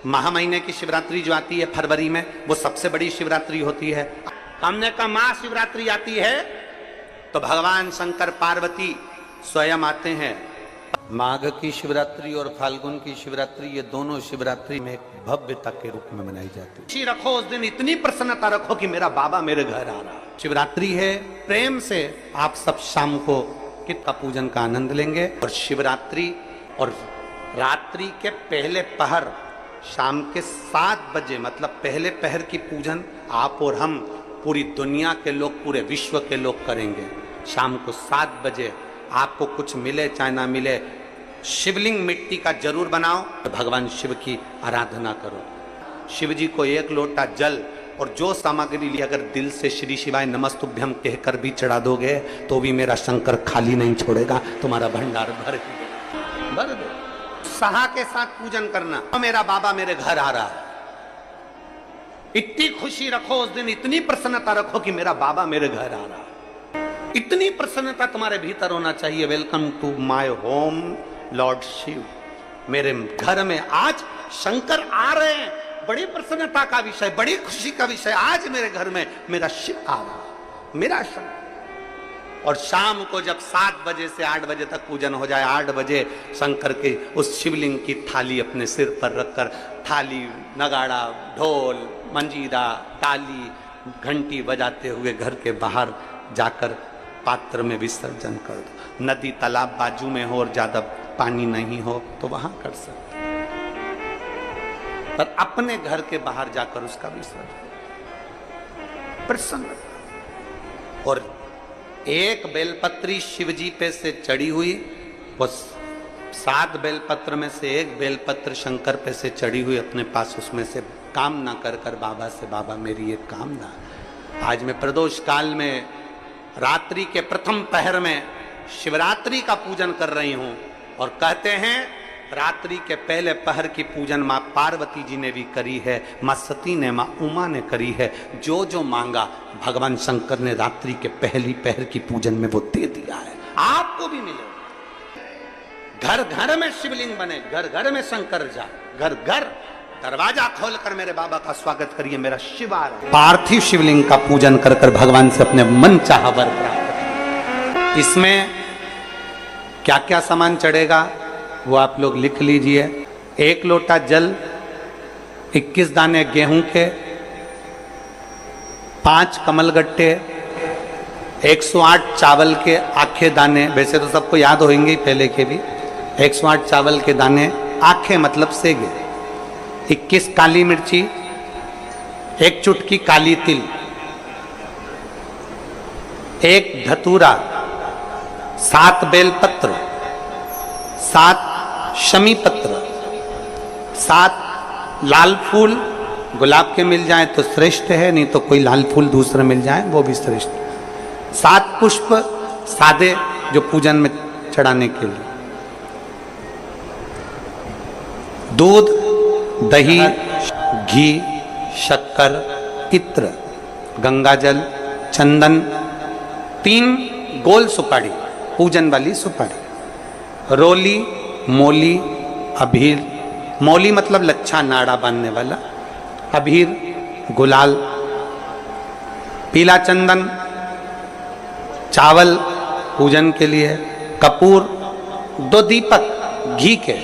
महा महीने की शिवरात्रि जो आती है फरवरी में, वो सबसे बड़ी शिवरात्रि होती है। हमने कहा महाशिवरात्रि आती है तो भगवान शंकर पार्वती स्वयं आते हैं। माघ की शिवरात्रि और फाल्गुन की शिवरात्रि, ये दोनों शिवरात्रि में एक भव्यता के रूप में मनाई जाती है। खुशी रखो उस दिन, इतनी प्रसन्नता रखो कि मेरा बाबा मेरे घर आ रहा है। शिवरात्रि है, प्रेम से आप सब शाम को कित का पूजन का आनंद लेंगे। और शिवरात्रि और रात्रि के पहले पहर शाम के 7 बजे, मतलब पहले पहर की पूजन आप और हम, पूरी दुनिया के लोग, पूरे विश्व के लोग करेंगे। शाम को 7 बजे आपको कुछ मिले चाहे ना मिले, शिवलिंग मिट्टी का जरूर बनाओ, भगवान शिव की आराधना करो। शिव जी को 1 लोटा जल और जो सामग्री ली, अगर दिल से श्री शिवाय नमस्तुभ्यम कहकर भी चढ़ा दोगे तो भी मेरा शंकर खाली नहीं छोड़ेगा, तुम्हारा भंडार भर दो। सहा के साथ पूजन करना, मेरा बाबा मेरे घर आ रहा है। इतनी खुशी रखो उस दिन, इतनी प्रसन्नता रखो कि मेरा बाबा मेरे घर आ रहा है। इतनी प्रसन्नता तुम्हारे भीतर होना चाहिए। Welcome to my home Lord Shiva, मेरे घर में आज शंकर आ रहे हैं। बड़ी प्रसन्नता का विषय, बड़ी खुशी का विषय, आज मेरे घर में मेरा शिव आ रहा है, मेरा शंकर। और शाम को जब 7 बजे से 8 बजे तक पूजन हो जाए, 8 बजे शंकर के उस शिवलिंग की थाली अपने सिर पर रखकर, थाली, नगाड़ा, ढोल, मंजीरा, ताली, घंटी बजाते हुए घर के बाहर जाकर पात्र में विसर्जन कर दो। नदी तालाब बाजू में हो और ज्यादा पानी नहीं हो तो वहां कर सकते, पर अपने घर के बाहर जाकर उसका विसर्जन प्रसन्न। और एक बेलपत्री शिवजी पे से चढ़ी हुई, वो 7 बेलपत्र में से एक बेलपत्र शंकर पे से चढ़ी हुई अपने पास, उसमें से कामना कर कर बाबा से, बाबा मेरी एक कामना, आज मैं प्रदोष काल में रात्रि के प्रथम पहर में शिवरात्रि का पूजन कर रही हूं। और कहते हैं रात्रि के पहले पहर की पूजन मां पार्वती जी ने भी करी है, मां सती ने, मां उमा ने करी है। जो जो मांगा भगवान शंकर ने रात्रि के पहली पहर की पूजन में वो दे दिया है, आपको भी मिले। घर घर में शिवलिंग बने, घर घर में शंकर जाए, घर घर दरवाजा खोलकर मेरे बाबा का स्वागत करिए, मेरा शिव आ रहा है। पार्थिव शिवलिंग का पूजन कर कर भगवान से अपने मन चाहा वर प्राप्त। इसमें क्या क्या सामान चढ़ेगा वो आप लोग लिख लीजिए। 1 लोटा जल, 21 दाने गेहूं के, 5 कमलगट्टे, 108 चावल के आखे दाने, वैसे तो सबको याद होंगे पहले के भी। 108 चावल के दाने, आखे मतलब सेगे, 21 काली मिर्ची, 1 चुटकी काली तिल, 1 धतूरा, 7 बेलपत्र, 7 शमी पत्र, 7 लाल फूल, गुलाब के मिल जाए तो श्रेष्ठ है, नहीं तो कोई लाल फूल दूसरा मिल जाए वो भी श्रेष्ठ। 7 पुष्प सादे जो पूजन में चढ़ाने के लिए, दूध, दही, घी, शक्कर, इत्र, गंगाजल, चंदन, 3 गोल सुपारी, पूजन वाली सुपारी, रोली, मोली, अभीर, मौली मतलब लच्छा नाड़ा बांधने वाला, अभीर, गुलाल, पीला चंदन, चावल पूजन के लिए, कपूर, 2 दीपक घी के,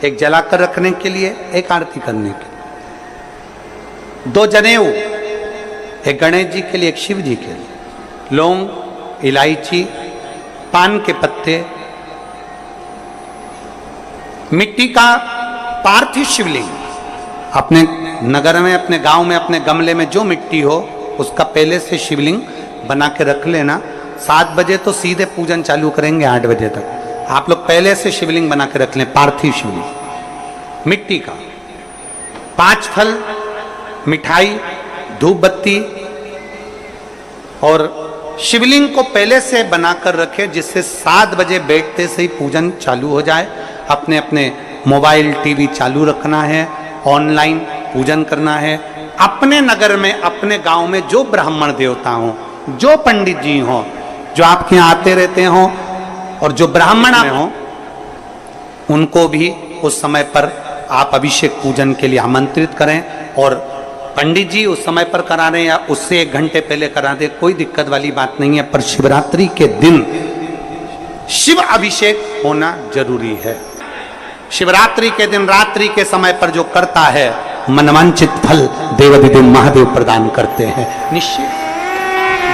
एक जलाकर रखने के लिए, एक आरती करने के लिए, 2 जनेऊ, एक गणेश जी के लिए, एक शिव जी के लिए, लौंग, इलायची, पान के पत्ते, मिट्टी का पार्थिव शिवलिंग। अपने नगर में, अपने गांव में, अपने गमले में जो मिट्टी हो उसका पहले से शिवलिंग बना के रख लेना। 7 बजे तो सीधे पूजन चालू करेंगे, 8 बजे तक आप लोग पहले से शिवलिंग बना के रख लें, पार्थिव शिवलिंग मिट्टी का। 5 फल, मिठाई, धूप बत्ती, और शिवलिंग को पहले से बनाकर रखे, जिससे 7 बजे बैठते से ही पूजन चालू हो जाए। अपने अपने मोबाइल, टीवी चालू रखना है, ऑनलाइन पूजन करना है। अपने नगर में, अपने गांव में जो ब्राह्मण देवता हों, जो पंडित जी हों, जो आपके यहाँ आते रहते हों, और जो ब्राह्मण हों, उनको भी उस समय पर आप अभिषेक पूजन के लिए आमंत्रित करें, और पंडित जी उस समय पर करा रहे हैं या उससे 1 घंटे पहले करा दे, कोई दिक्कत वाली बात नहीं है। पर शिवरात्रि के दिन शिव अभिषेक होना जरूरी है। शिवरात्रि के दिन रात्रि के समय पर जो करता है, मनवांचित फल देवाधिदेव महादेव प्रदान करते हैं निश्चित।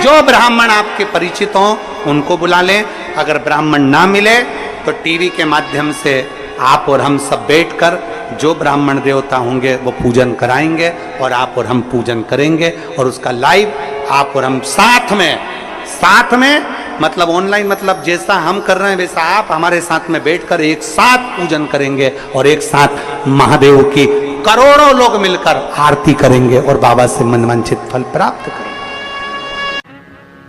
जो ब्राह्मण आपके परिचित हों उनको बुला लें, अगर ब्राह्मण ना मिले तो टीवी के माध्यम से आप और हम सब बैठकर जो ब्राह्मण देवता होंगे वो पूजन कराएंगे, और आप और हम पूजन करेंगे, और उसका लाइव आप और हम साथ में मतलब ऑनलाइन, मतलब जैसा हम कर रहे हैं वैसा आप हमारे साथ में बैठकर एक साथ पूजन करेंगे, और एक साथ महादेव की करोड़ों लोग मिलकर आरती करेंगे और बाबा से मनवांछित फल प्राप्त करेंगे।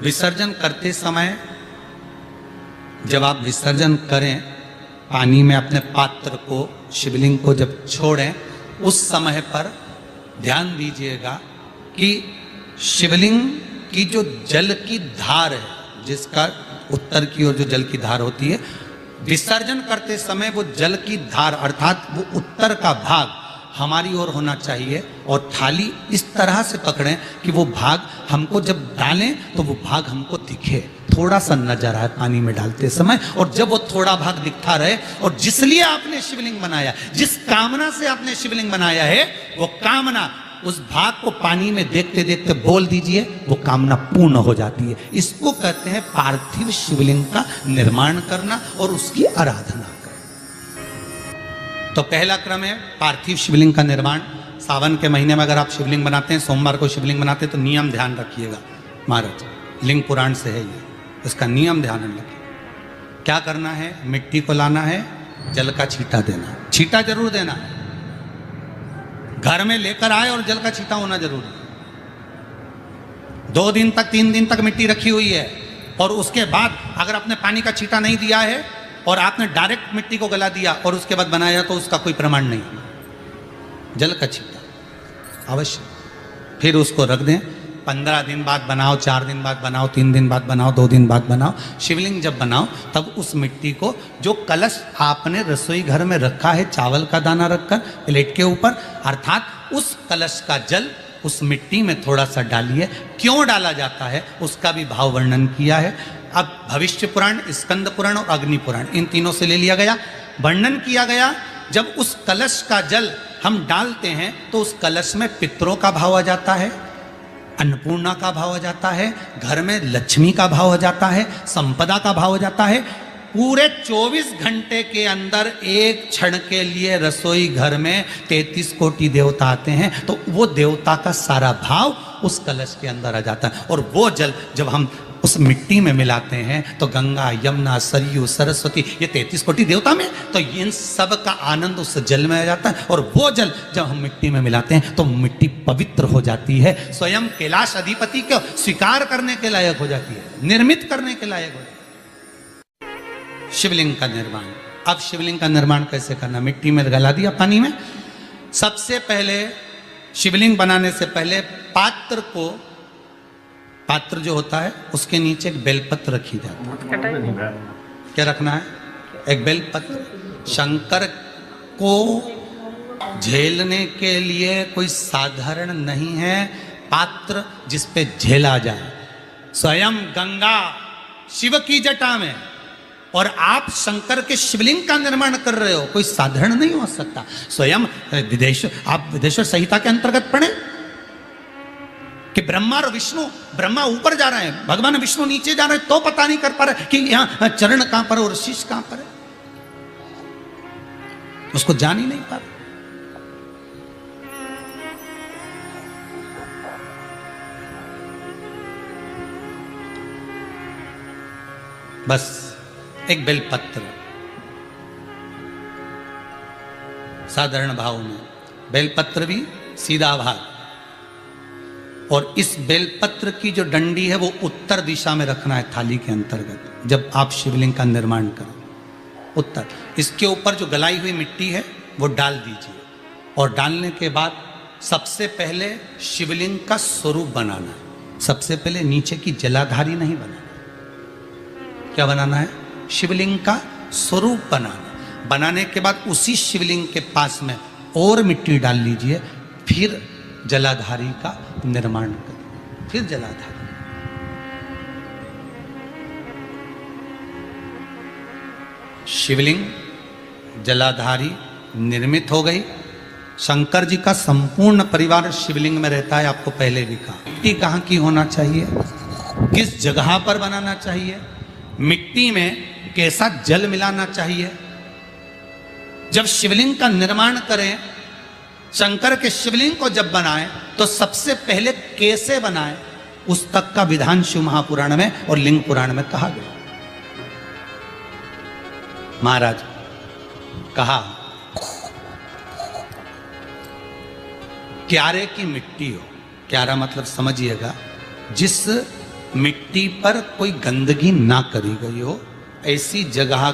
विसर्जन करते समय जब आप विसर्जन करें, पानी में अपने पात्र को, शिवलिंग को जब छोड़ें, उस समय पर ध्यान दीजिएगा कि शिवलिंग की जो जल की धार है, जिसका उत्तर की ओर जो जल की धार होती है, विसर्जन करते समय वो जल की धार अर्थात वो उत्तर का भाग हमारी ओर होना चाहिए, और थाली इस तरह से पकड़ें कि वो भाग हमको जब डालें तो वो भाग हमको दिखे, थोड़ा सा नजर आए पानी में डालते समय, और जब वो थोड़ा भाग दिखता रहे, और जिसलिए आपने शिवलिंग बनाया, जिस कामना से आपने शिवलिंग बनाया है, वो कामना उस भाग को पानी में देखते देखते बोल दीजिए, वो कामना पूर्ण हो जाती है। इसको कहते हैं पार्थिव शिवलिंग का निर्माण करना और उसकी आराधना करना। तो पहला क्रम है पार्थिव शिवलिंग का निर्माण। सावन के महीने में अगर आप शिवलिंग बनाते हैं, सोमवार को शिवलिंग बनाते हैं, तो नियम ध्यान रखिएगा महाराज, लिंग पुराण से है ये, इसका नियम ध्यान रखिए। क्या करना है? मिट्टी को लाना है, जल का छींटा देना, छींटा जरूर देना है, घर में लेकर आए और जल का छींटा होना जरूरी है। 2 दिन तक 3 दिन तक मिट्टी रखी हुई है, और उसके बाद अगर आपने पानी का छींटा नहीं दिया है और आपने डायरेक्ट मिट्टी को गला दिया और उसके बाद बनाया, तो उसका कोई प्रमाण नहीं। जल का छींटा अवश्य, फिर उसको रख दें। 15 दिन बाद बनाओ, 4 दिन बाद बनाओ, 3 दिन बाद बनाओ, 2 दिन बाद बनाओ। शिवलिंग जब बनाओ तब उस मिट्टी को, जो कलश आपने रसोई घर में रखा है चावल का दाना रखकर प्लेट के ऊपर, अर्थात उस कलश का जल उस मिट्टी में थोड़ा सा डालिए। क्यों डाला जाता है उसका भी भाव वर्णन किया है। अब भविष्य पुराण, स्कंद पुराण और अग्नि पुराण, इन तीनों से ले लिया गया, वर्णन किया गया। जब उस कलश का जल हम डालते हैं तो उस कलश में पितरों का भाव आ जाता है, अन्नपूर्णा का भाव आ जाता है, घर में लक्ष्मी का भाव आ जाता है, संपदा का भाव आ जाता है। पूरे 24 घंटे के अंदर एक क्षण के लिए रसोई घर में 33 कोटि देवता आते हैं, तो वो देवता का सारा भाव उस कलश के अंदर आ जाता है। और वो जल जब हम उस मिट्टी में मिलाते हैं तो गंगा, यमुना, सरयू, सरस्वती, ये 33 कोटि देवता में, तो इन सब का आनंद उस जल में आ जाता है। और वो जल जब हम मिट्टी में मिलाते हैं तो मिट्टी पवित्र हो जाती है, स्वयं कैलाश अधिपति को स्वीकार करने के लायक हो जाती है, निर्मित करने के लायक हो जाती है। शिवलिंग का निर्माण। अब शिवलिंग का निर्माण कैसे करना? मिट्टी में गला दिया पानी में। सबसे पहले शिवलिंग बनाने से पहले पात्र जो होता है उसके नीचे एक बेलपत्र रखी जाती है। क्या रखना है? एक बेलपत्र। शंकर को झेलने के लिए कोई साधारण नहीं है पात्र जिस पे झेला जाए। स्वयं गंगा शिव की जटा में, और आप शंकर के शिवलिंग का निर्माण कर रहे हो, कोई साधारण नहीं हो सकता। स्वयं आप विदेश्वर संहिता के अंतर्गत पढ़े कि ब्रह्मा और विष्णु, ब्रह्मा ऊपर जा रहे हैं, भगवान विष्णु नीचे जा रहे हैं, तो पता नहीं कर पा रहे कि यहां चरण कहां पर और शीश कहां पर है, उसको जान ही नहीं पा रहे। बस एक बेलपत्र साधारण भाव में, बेलपत्र भी सीधा भाग, और इस बेलपत्र की जो डंडी है वो उत्तर दिशा में रखना है थाली के अंतर्गत। जब आप शिवलिंग का निर्माण करें उत्तर, इसके ऊपर जो गलाई हुई मिट्टी है वो डाल दीजिए, और डालने के बाद सबसे पहले शिवलिंग का स्वरूप बनाना है। सबसे पहले नीचे की जलाधारी नहीं बनाना, क्या बनाना है? शिवलिंग का स्वरूप बनाना। बनाने के बाद उसी शिवलिंग के पास में और मिट्टी डाल लीजिए, फिर जलाधारी का निर्माण करें, फिर जलाधारी। शिवलिंग जलाधारी निर्मित हो गई। शंकर जी का संपूर्ण परिवार शिवलिंग में रहता है, आपको पहले भी कहा। मिट्टी कहाँ की होना चाहिए, किस जगह पर बनाना चाहिए, मिट्टी में कैसा जल मिलाना चाहिए। जब शिवलिंग का निर्माण करें, शंकर के शिवलिंग को जब बनाएं, तो सबसे पहले कैसे बनाएं, उस तक का विधान शिव महापुराण में और लिंग पुराण में कहा गया। महाराज कहा, क्यारे की मिट्टी हो, क्यारा मतलब समझिएगा, जिस मिट्टी पर कोई गंदगी ना करी गई हो, ऐसी जगह